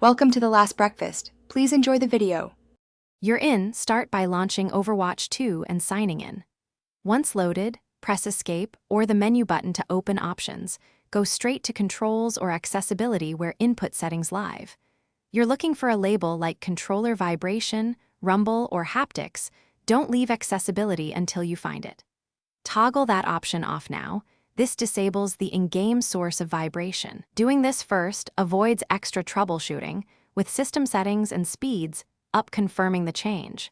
Welcome to The Last Breakfast. Please enjoy the video. You're in, start by launching Overwatch 2 and signing in. Once loaded, press Escape or the menu button to open options. Go straight to Controls or Accessibility where Input Settings live. You're looking for a label like Controller Vibration, Rumble, or Haptics. Don't leave Accessibility until you find it. Toggle that option off now. This disables the in-game source of vibration. Doing this first avoids extra troubleshooting, with system settings and speeds up confirming the change.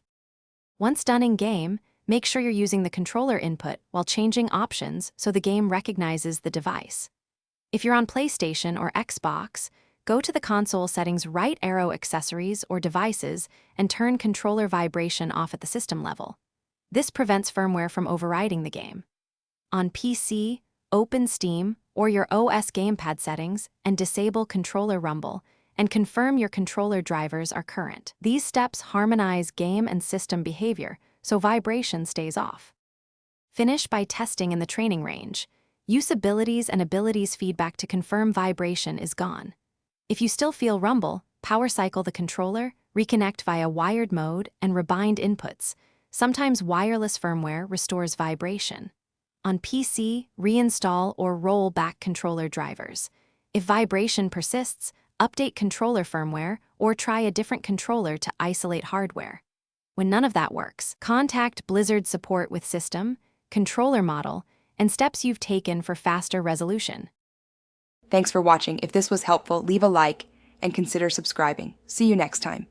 Once done in-game, make sure you're using the controller input while changing options so the game recognizes the device. If you're on PlayStation or Xbox, go to the console settings right arrow Accessories or Devices and turn controller vibration off at the system level. This prevents firmware from overriding the game. On PC, open Steam or your OS gamepad settings and disable controller rumble and confirm your controller drivers are current. These steps harmonize game and system behavior so vibration stays off. Finish by testing in the training range. Use abilities and abilities feedback to confirm vibration is gone. If you still feel rumble, power cycle the controller, reconnect via wired mode, and rebind inputs. Sometimes wireless firmware restores vibration. On PC, reinstall or roll back controller drivers. If vibration persists, update controller firmware or try a different controller to isolate hardware. When none of that works, contact Blizzard support with system, controller model, and steps you've taken for faster resolution. Thanks for watching. If this was helpful, leave a like and consider subscribing. See you next time.